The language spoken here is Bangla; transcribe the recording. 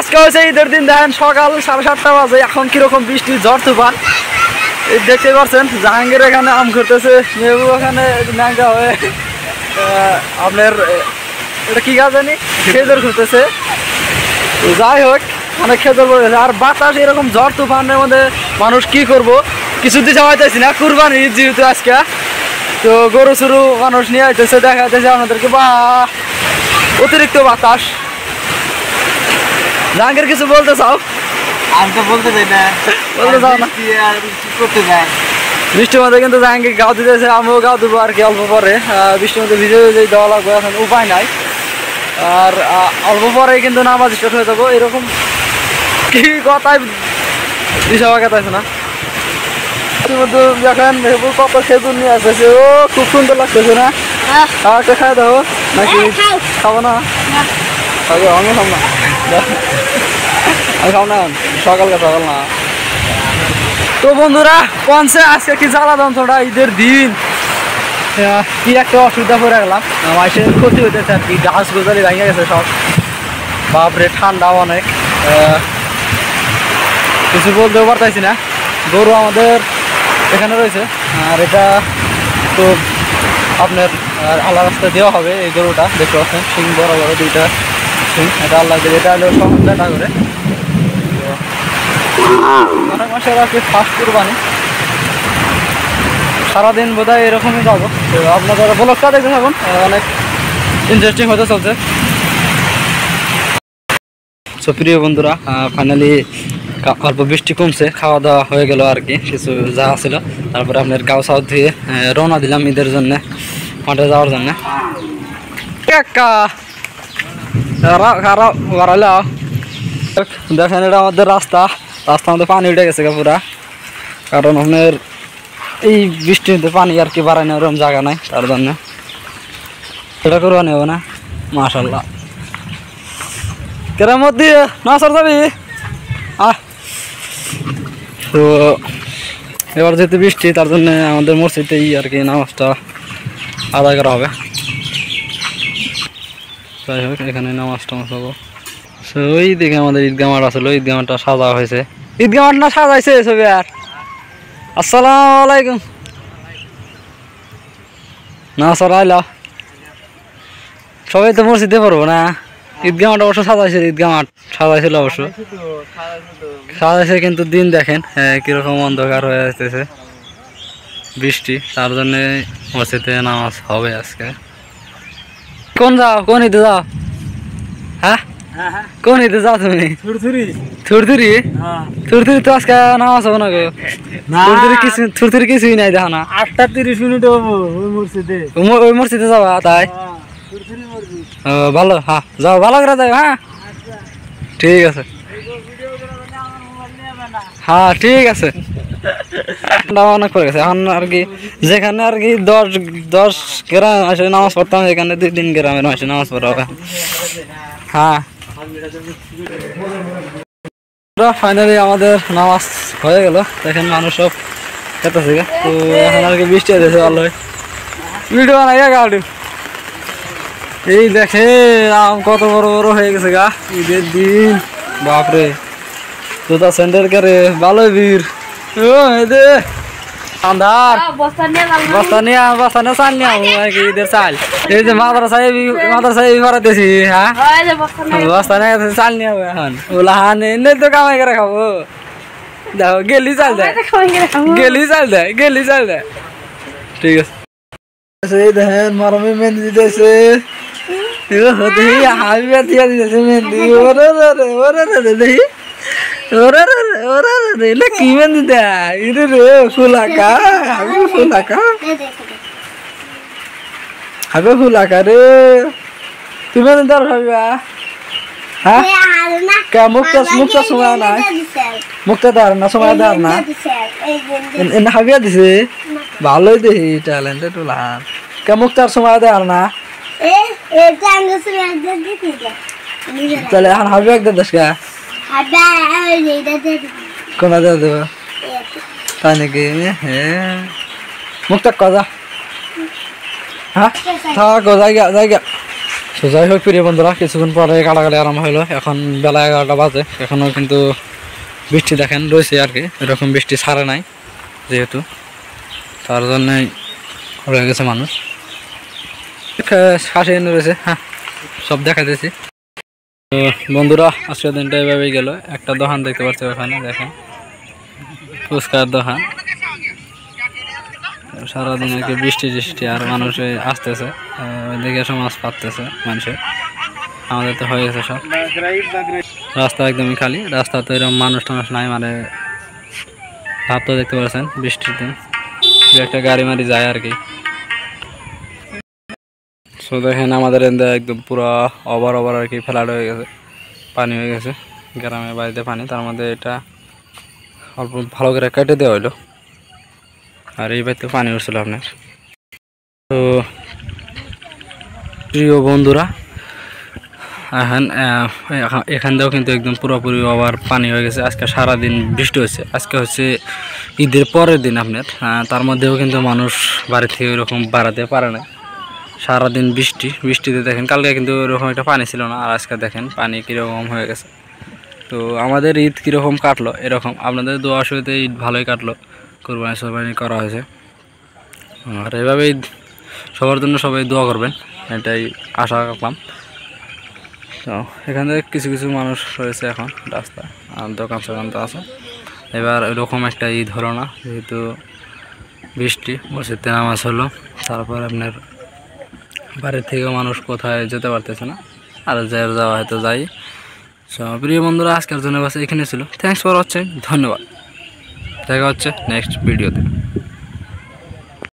আজকে হচ্ছে ঈদের দিন, দেখেন সকাল 7:30 বাজে, এখন কিরকম বৃষ্টি ঝড় তুফান দেখতে পাচ্ছেন। জাহাঙ্গীর এখানে আম করতেছে, মেহবুব এখানে ন্যাংটা হয়ে আপনার এটা কি গাছ জানি খেজুর করতেছে। যাই হোক অনেক খেজুর পড়েছে, আর বাতাস এরকম ঝড় তুফানের মধ্যে মানুষ কি করব, কিছু দিতে পারতেছি না। কুরবানি ঈদ যেহেতু আজকে, তো গরু চরু মানুষ নিয়ে আইতেছে, দেখা যাইতেছে আপনাদেরকে বা অতিরিক্ত বাতাস। জাহাঙ্গীর কিছু বলতে চাও? আমি তো বলতে চাই না, বলতে চাও না? করতে চাই বৃষ্টির মধ্যে কিন্তু জাহাঙ্গীর গাও দিতেছে, আমিও গাও দেবো আর কি অল্প পরে। বৃষ্টির মধ্যে ভিজে ভিজে দেওয়া লাগবে, এখন উপায় নাই। আর অল্প পরে কিন্তু নামাজ স্টার্ট হয়ে যাবো, এরকম কি কথায় দিশা পাকাইছে না। মধ্যে দেখেন মেহবুব কত খেজুর নিয়ে আসতেছে, ও খুব সুন্দর লাগতেছে না? একটা খাই দাও নাকি? খাবো না, আমি খাবো না, আমি খাবো না, সকাল না। তো বন্ধুরা পঞ্চে আজকে কি জ্বালা যন্ত্রটা, ঈদের দিন কি একটা অসুবিধা করে গেলাম, মাসের ক্ষতি হইতেছে আর কি। গাছ গোজালি ভেঙে গেছে সব, বাপরে ঠান্ডাও অনেক, কিছু বলতেও পারতেছি না। গরু আমাদের এখানে রয়েছে, আর এটা তো আপনার আল্লাহ রাস্তা দেওয়া হবে। এই গরুটা দেখতে পাচ্ছেন, সিং বড় বড় দুইটা সিং, এটা আল্লাহ দেবে, এটা হলো সহজটা করে। অনেক মাসের আর কি ফার্স্ট কুরবানি, সারাদিন বোধ হয় এরকমই যাবো। তো আপনারা ব্লগটা দেখতে থাকুন, অনেক ইন্টারেস্টিং হতে চলছে। সো প্রিয় বন্ধুরা, ফাইনালি অল্প বৃষ্টি কমছে, খাওয়া দাওয়া হয়ে গেল আর কি, কিছু যা ছিল। তারপরে আপনার গাও সাউ ধুয়ে রওনা দিলাম ঈদের জন্য, মাঠে যাওয়ার জন্য। দেখেন এটা আমাদের রাস্তার মধ্যে পানি উঠে গেছে পুরা, কারণ আপনার এই বৃষ্টিতে পানি আর কি বাড়ায় না, ওরকম জায়গা নাই, তার জন্য এটা করবা নেব না। মাশাল্লাহ কেরাম দিয়ে না সর যাবি। তো এবার যেহেতু বৃষ্টি, তার জন্য আমাদের মসজিদেই আর কি নামাজটা আদায় করা হবে। যাই হোক এখানে নামাজ টামাজ হবো। ওই দিকে আমাদের ঈদগাহ মাঠ আসলে, ঈদগাহ মাঠটা সাজা হয়েছে, ঈদগাহ মাঠ না সাজাইছে ছবি। আর আসসালামু আলাইকুম, না সর আইলা, সবাই তো মসজিদে পড়বো না। ঈদগাহ মাঠ অবশ্য সাজাইছে, ঈদগাহ মাঠ সাজাইছিল অবশ্য, সাজাইছে, কিন্তু দিন দেখেন কিরকম অন্ধকার হয়ে আসতেছে, বৃষ্টি, তার জন্য মসজিদে নামাজ হবে আজকে। কোন যাও, কোন ঈদে যাও? হ্যাঁ কোন ঈদে যাও তুমি? থুরথুরি তো আজকে নামাজ হবে না গো, থুরথুরি কিছুই নাই, দেখো না। 8:30 হবো ওই মসজিদে যাবা তাই? ভালো, হ্যাঁ যাও, ভালো করে যাও। হ্যাঁ ঠিক আছে, হ্যাঁ ঠিক আছে। অনেক করে গেছে এখন আর কি, যেখানে আর কি 10 গ্রাম আসে নামাজ পড়তাম, সেখানে 2-3 গ্রামের মাসে নামাজ পড়া হবে। হ্যাঁ ফাইনালি আমাদের নামাজ হয়ে গেল, দেখেন মানুষ সব খেতেছে। তো এখন আর কি বৃষ্টি হয়েছে, ভালো ভিডিও বানাই গাড়ি। এই দেখে আম কত বড় বড় হয়ে গেছে গা, ঈদের দিন বাপরে। জুতা স্যান্ডেল করে ভালো ভিড়, আন্ধার বস্তা নিয়ে চাল নিয়ে ঈদের চাল। এই যে মাদ্রাসায় বাড়াতেছি, হ্যাঁ বস্তা নিয়ে চাল নিয়ে এখন ওলা হান এনে তো কামাই করে খাবো। দেখো গেলি চাল দেয়, গেলি চাল দেয়। ঠিক আছে, এই দেখেন মারমে মেহেন্দি দিতেছে, হাবিবা দিয়া দিতেছে মেহেন্দি। ওরে দেখি, ওরে কি মেহেন্দি দেয় রে, ফুলাকা হাবে ফুলাকা রে, তুমি মেহেন্দি দেওয়ার হাবিবা? হ্যাঁ মুখটা সময় নাই, মুখটা দেওয়ার না, সময় দেওয়ার না, হাবিয়া দিছে। ভালোই দেখি ট্যালেন্টেড ওলান, কে মুখটার সময় দেওয়ার না, তাহলে এখন হাবিবা একদম দেশ কা কোনা দেওয়া দেবো তাই নাকি? হ্যাঁ মুখটা কজা, হ্যাঁ থাকো জায়গা তো যাই হোক প্রিয় বন্ধুরা, কিছুক্ষণ পরে কাটাকাটি আরম্ভ হলো। এখন বেলা 11টা বাজে, এখনও কিন্তু বৃষ্টি দেখেন রয়েছে আর কি, এরকম বৃষ্টি ছাড়ে নাই যেহেতু, তার জন্যই রয়ে গেছে মানুষ শ্বাসে এনে রয়েছে। হ্যাঁ, সব দেখাতেছি। তো বন্ধুরা, আজকের দিনটা এভাবেই গেল। একটা দোকান দেখতে পাচ্ছি ওখানে, দেখেন ফুচকার দোকান। সারাদিন আর কি বৃষ্টি টিষ্টি, আর মানুষ আসতেছে, ওইদিকে সমাজ পাততেছে মানুষের। আমাদের তো হয়ে গেছে সব, রাস্তা একদমই খালি, রাস্তা তো এরকম মানুষ টানুষ নাই, মানে ভাব তো দেখতে পাচ্ছেন বৃষ্টির দিন একটা গাড়ি মারি যায় আর কি। সো দেখেন আমাদের এখানে একদম পুরো ওভার আর কি ফ্ল্যাট হয়ে গেছে, পানি হয়ে গেছে গ্রামের বাড়িতে পানি। তার মধ্যে এটা অল্প ভালো করে কেটে দেওয়া হইলো, আর এই বাড়িতে পানি উঠছিল আপনার। তো প্রিয় বন্ধুরা, এখান দিয়েও কিন্তু একদম পুরোপুরি ওভার পানি হয়ে গেছে। আজকে সারাদিন বৃষ্টি হচ্ছে, আজকে হচ্ছে ঈদের পরের দিন আপনার, তার মধ্যেও কিন্তু মানুষ বাড়ি থেকে ওইরকম বাড়াতে পারে না। সারাদিন বৃষ্টিতে দেখেন, কালকে কিন্তু ওরকম একটা পানি ছিল না, আর আজকে দেখেন পানি কীরকম হয়ে গেছে। তো আমাদের ঈদ কীরকম কাটলো এরকম, আপনাদের দোয়া সহিত ঈদ ভালোই কাটলো, কোরবানি করা হয়েছে। আর এভাবেই সবার জন্য সবাই দোয়া করবেন, এটাই আশা রাখলাম। তো এখানে কিছু কিছু মানুষ রয়েছে এখন রাস্তা, আর দোকান সোকান তো আছে। এবার এরকম একটা ঈদ হলো না, যেহেতু বৃষ্টি, মসজিদে নামাজ হলো, তারপর আপনার বাড়ির থেকেও মানুষ কোথায় যেতে পারতেছে না, আর যাওয়া হয়তো যাই। সো প্রিয় বন্ধুরা, আজকের জন্য বাস এখানে ছিল। থ্যাংকস ফর ওয়াচিং, ধন্যবাদ। দেখা হচ্ছে নেক্সট ভিডিওতে।